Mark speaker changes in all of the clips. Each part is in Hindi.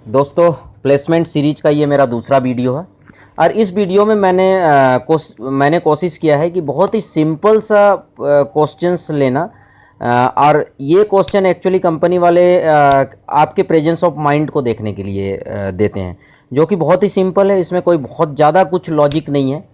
Speaker 1: दोस्तों, प्लेसमेंट सीरीज का ये मेरा दूसरा वीडियो है और इस वीडियो में मैंने कोशिश किया है कि बहुत ही सिंपल सा क्वेश्चंस लेना। और ये क्वेश्चन एक्चुअली कंपनी वाले आपके प्रेजेंस ऑफ माइंड को देखने के लिए देते हैं, जो कि बहुत ही सिंपल है। इसमें कोई बहुत ज़्यादा कुछ लॉजिक नहीं है,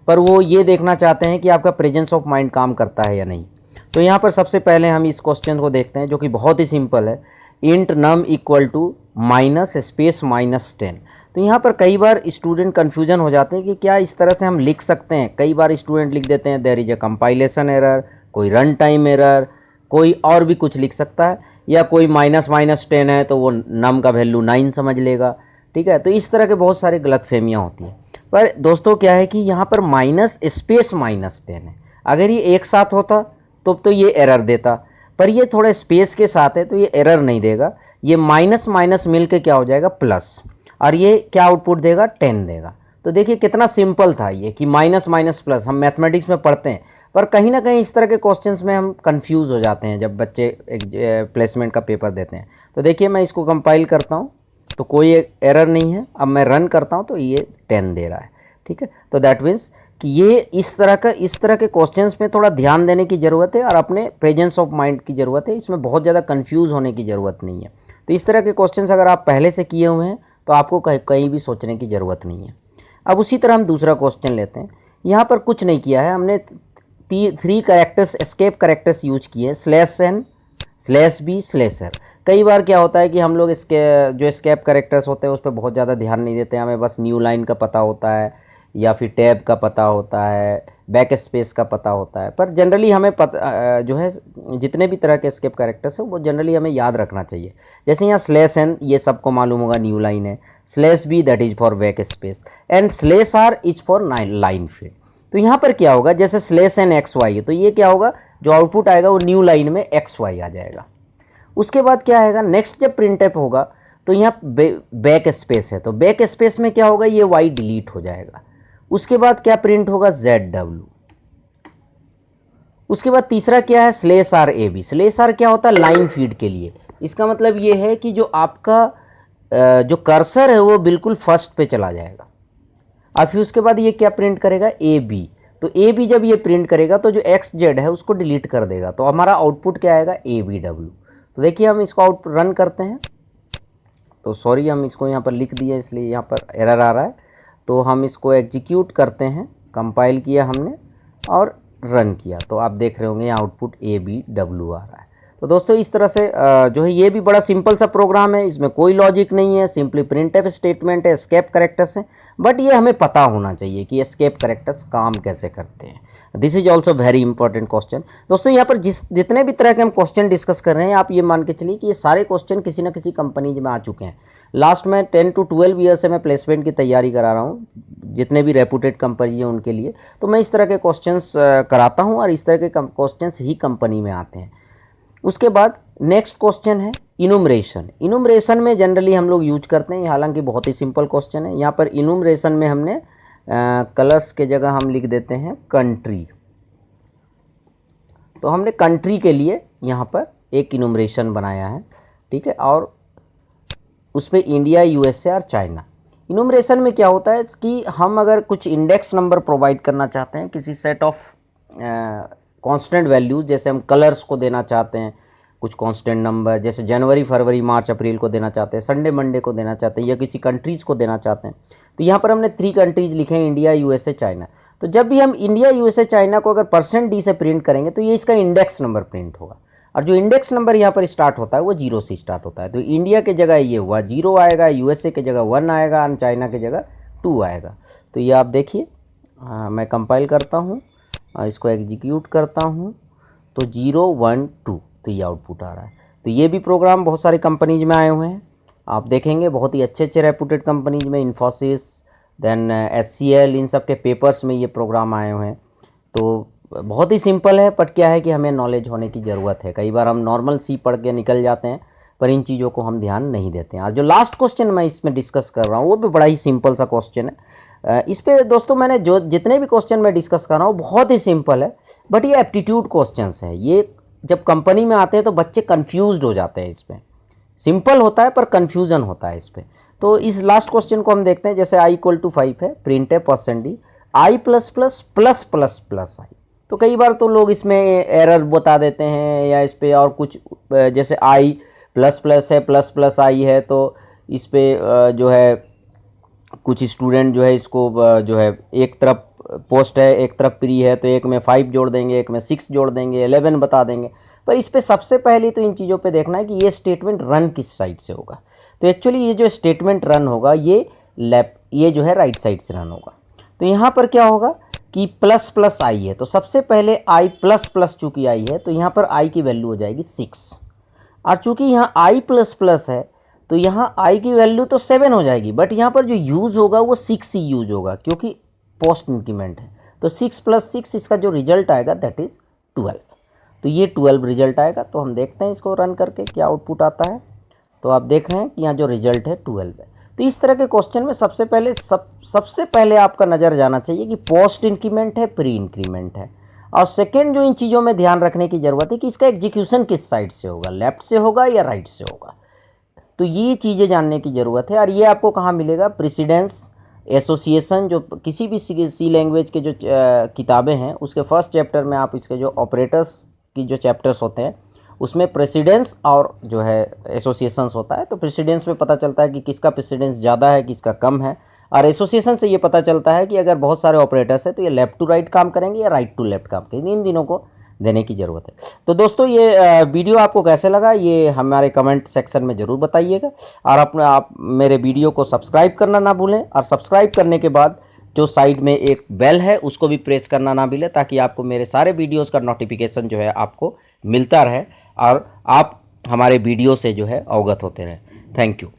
Speaker 1: पर वो ये देखना चाहते हैं कि आपका प्रेजेंस ऑफ माइंड काम करता है या नहीं। तो यहाँ पर सबसे पहले हम इस क्वेश्चन को देखते हैं, जो कि बहुत ही सिंपल है। Int num equal to minus space -10। तो यहाँ पर कई बार स्टूडेंट कन्फ्यूजन हो जाते हैं कि क्या इस तरह से हम लिख सकते हैं। कई बार स्टूडेंट लिख देते हैं there is a compilation error, कोई रन टाइम एरर, कोई और भी कुछ लिख सकता है, या कोई -10 है तो वो नम का वैल्यू 9 समझ लेगा। ठीक है, तो इस तरह के बहुत सारे गलतफहमियाँ होती हैं। पर दोस्तों क्या है कि यहाँ पर माइनस स्पेस -10 है। अगर ये एक साथ होता तो ये एरर देता, पर ये थोड़ा स्पेस के साथ है तो ये एरर नहीं देगा। ये माइनस माइनस मिल के क्या हो जाएगा, प्लस, और ये क्या आउटपुट देगा, 10 देगा। तो देखिए कितना सिंपल था ये कि माइनस माइनस प्लस। हम मैथमेटिक्स में पढ़ते हैं, पर कहीं ना कहीं इस तरह के क्वेश्चंस में हम कंफ्यूज हो जाते हैं जब बच्चे एक प्लेसमेंट का पेपर देते हैं। तो देखिए मैं इसको कंपाइल करता हूँ तो कोई एरर नहीं है। अब मैं रन करता हूँ तो ये 10 दे रहा है। ठीक है, तो दैट मीन्स कि ये इस तरह के क्वेश्चंस में थोड़ा ध्यान देने की ज़रूरत है और अपने प्रेजेंस ऑफ माइंड की ज़रूरत है। इसमें बहुत ज़्यादा कंफ्यूज होने की ज़रूरत नहीं है। तो इस तरह के क्वेश्चंस अगर आप पहले से किए हुए हैं तो आपको कहीं भी सोचने की ज़रूरत नहीं है। अब उसी तरह हम दूसरा क्वेश्चन लेते हैं। यहाँ पर कुछ नहीं किया है हमने, 3 कैरेक्टर्स एस्केप कैरेक्टर्स यूज किए, /n /b/r। कई बार क्या होता है कि हम लोग जो एस्केप कैरेक्टर्स होते हैं उस पर बहुत ज़्यादा ध्यान नहीं देते हैं। हमें बस न्यू लाइन का पता होता है या फिर टैब का पता होता है, बैक स्पेस का पता होता है। पर जनरली हमें जो है जितने भी तरह के एस्केप कैरेक्टर्स हैं वो जनरली हमें याद रखना चाहिए। जैसे यहाँ /n ये सबको मालूम होगा, न्यू लाइन है। /b that is for back space and /r is for line feed. तो यहाँ पर क्या होगा, जैसे /n xy है तो ये क्या होगा, जो आउटपुट आएगा वो न्यू लाइन में xy आ जाएगा। उसके बाद क्या आएगा, नेक्स्ट जब प्रिंट एफ होगा तो यहाँ बैक स्पेस है तो बैक स्पेस में क्या होगा, ये y डिलीट हो जाएगा। उसके बाद क्या प्रिंट होगा, zw। उसके बाद तीसरा क्या है, /r /r क्या होता है, लाइन फीड के लिए। इसका मतलब ये है कि जो आपका जो कर्सर है वो बिल्कुल फर्स्ट पे चला जाएगा। और फिर उसके बाद ये क्या प्रिंट करेगा, ab। तो ab जब ये प्रिंट करेगा तो जो xz है उसको डिलीट कर देगा, तो हमारा आउटपुट क्या आएगा, abw। तो देखिए हम इसको रन करते हैं तो सॉरी हम इसको यहाँ पर लिख दिए इसलिए यहाँ पर एरर आ रहा है। तो हम इसको एग्जीक्यूट करते हैं, कंपाइल किया हमने और रन किया तो आप देख रहे होंगे यहाँ आउटपुट abw आ रहा है। तो दोस्तों इस तरह से जो है ये भी बड़ा सिंपल सा प्रोग्राम है, इसमें कोई लॉजिक नहीं है, सिंपली प्रिंटफ स्टेटमेंट है, एस्केप कैरेक्टर्स है। बट ये हमें पता होना चाहिए कि एस्केप कैरेक्टर्स काम कैसे करते हैं। This is also very important question. दोस्तों यहाँ पर जितने भी तरह के हम क्वेश्चन डिस्कस कर रहे हैं, आप ये मान के चलिए कि ये सारे क्वेश्चन किसी न किसी कंपनी में आ चुके हैं। लास्ट में 10 to 12 ईयर से मैं प्लेसमेंट की तैयारी करा रहा हूँ, जितने भी रेपुटेड कंपनी हैं उनके लिए। तो मैं इस तरह के क्वेश्चंस कराता हूँ और इस तरह के क्वेश्चंस ही कंपनी में आते हैं। उसके बाद नेक्स्ट क्वेश्चन है इनुमरेशन। इनुमरेशन में जनरली हम लोग यूज करते हैं, हालांकि बहुत ही सिंपल क्वेश्चन है। यहाँ पर इनुमरेशन में हमने कलर्स के जगह हम लिख देते हैं कंट्री। तो हमने कंट्री के लिए यहाँ पर एक इनुमरेशन बनाया है। ठीक है, और उस पर इंडिया, यूएसए और चाइना। इनुमरेशन में क्या होता है कि हम अगर कुछ इंडेक्स नंबर प्रोवाइड करना चाहते हैं किसी सेट ऑफ कांस्टेंट वैल्यूज, जैसे हम कलर्स को देना चाहते हैं कुछ कांस्टेंट नंबर, जैसे जनवरी, फरवरी, मार्च, अप्रैल को देना चाहते हैं, संडे, मंडे को देना चाहते हैं, या किसी कंट्रीज़ को देना चाहते हैं। तो यहाँ पर हमने 3 कंट्रीज़ लिखे हैं, इंडिया, यूएसए, चाइना। तो जब भी हम इंडिया, यूएसए, चाइना को अगर %d से प्रिंट करेंगे तो ये इसका इंडेक्स नंबर प्रिंट होगा। और जो इंडेक्स नंबर यहाँ पर स्टार्ट होता है वो 0 से स्टार्ट होता है। तो इंडिया के जगह ये हुआ 0 आएगा, यूएसए के जगह 1 आएगा और चाइना के जगह 2 आएगा। तो ये आप देखिए, मैं कंपाइल करता हूँ, इसको एग्जीक्यूट करता हूँ तो 0 1 2, तो ये आउटपुट आ रहा है। तो ये भी प्रोग्राम बहुत सारी कंपनीज में आए हुए हैं, आप देखेंगे बहुत ही अच्छे अच्छे रेपुटेड कंपनीज में, इन्फोसिस, देन HCL, इन सब के पेपर्स में ये प्रोग्राम आए हुए हैं। तो बहुत ही सिंपल है, बट क्या है कि हमें नॉलेज होने की ज़रूरत है। कई बार हम नॉर्मल सी पढ़ के निकल जाते हैं, पर इन चीज़ों को हम ध्यान नहीं देते हैं। और जो लास्ट क्वेश्चन मैं इसमें डिस्कस कर रहा हूँ वो भी बड़ा ही सिंपल सा क्वेश्चन है। इस पे दोस्तों मैंने जो जितने भी क्वेश्चन मैं डिस्कस कर रहा हूँ बहुत ही सिंपल है, बट ये एप्टीट्यूड क्वेश्चंस हैं। ये जब कंपनी में आते हैं तो बच्चे कन्फ्यूज्ड हो जाते हैं इसमें। सिंपल होता है पर कन्फ्यूज़न होता है इस पर। तो इस लास्ट क्वेश्चन को हम देखते हैं। जैसे i इक्वल टू 5 है, प्रिंट है %d i plus plus plus plus plus I. तो कई बार तो लोग इसमें एरर बता देते हैं या इस पर और कुछ, जैसे i प्लस प्लस है प्लस प्लस आई है, तो इस पर जो है कुछ स्टूडेंट जो है इसको जो है एक तरफ पोस्ट है एक तरफ प्री है, तो एक में 5 जोड़ देंगे, एक में 6 जोड़ देंगे, 11 बता देंगे। पर इस पे सबसे पहले तो इन चीज़ों पे देखना है कि ये स्टेटमेंट रन किस साइड से होगा। तो एक्चुअली ये जो स्टेटमेंट रन होगा ये जो है राइट साइड से रन होगा। तो यहाँ पर क्या होगा कि प्लस प्लस आई है, तो सबसे पहले आई प्लस प्लस चूँकि आई है तो यहाँ पर आई की वैल्यू हो जाएगी 6, और चूँकि यहाँ आई प्लस प्लस है तो यहाँ आई की वैल्यू तो 7 हो जाएगी, बट यहाँ पर जो यूज़ होगा वो 6 ही यूज होगा क्योंकि पोस्ट इंक्रीमेंट है। तो 6 प्लस 6 इसका जो रिजल्ट आएगा दैट इज़ 12। तो ये 12 रिजल्ट आएगा। तो हम देखते हैं इसको रन करके क्या आउटपुट आता है। तो आप देख रहे हैं कि यहाँ जो रिजल्ट है 12 है। तो इस तरह के क्वेश्चन में सबसे पहले आपका नज़र जाना चाहिए कि पोस्ट इंक्रीमेंट है प्री इंक्रीमेंट है, और सेकेंड जो इन चीज़ों में ध्यान रखने की ज़रूरत है कि इसका एग्जीक्यूशन किस साइड से होगा, लेफ्ट से होगा या राइट से होगा। तो ये चीज़ें जानने की ज़रूरत है। और ये आपको कहाँ मिलेगा, प्रेसिडेंस एसोसिएशन, जो किसी भी सी लैंग्वेज के जो किताबें हैं उसके फर्स्ट चैप्टर में आप इसके जो ऑपरेटर्स की जो चैप्टर्स होते हैं उसमें प्रेसिडेंस और जो है एसोसिएशंस होता है। तो प्रेसिडेंस में पता चलता है कि किसका प्रेसिडेंस ज़्यादा है किसका कम है, और एसोसिएशन से ये पता चलता है कि अगर बहुत सारे ऑपरेटर्स हैं तो ये लेफ़्ट टू राइट काम करेंगे या राइट टू लेफ्ट काम करेंगे। इन दिनों को देने की ज़रूरत है। तो दोस्तों ये वीडियो आपको कैसे लगा ये हमारे कमेंट सेक्शन में ज़रूर बताइएगा, और आप मेरे वीडियो को सब्सक्राइब करना ना भूलें, और सब्सक्राइब करने के बाद जो साइड में एक बेल है उसको भी प्रेस करना ना भूलें, ताकि आपको मेरे सारे वीडियोज़ का नोटिफिकेशन जो है आपको मिलता रहे और आप हमारे वीडियो से जो है अवगत होते रहें। Thank you.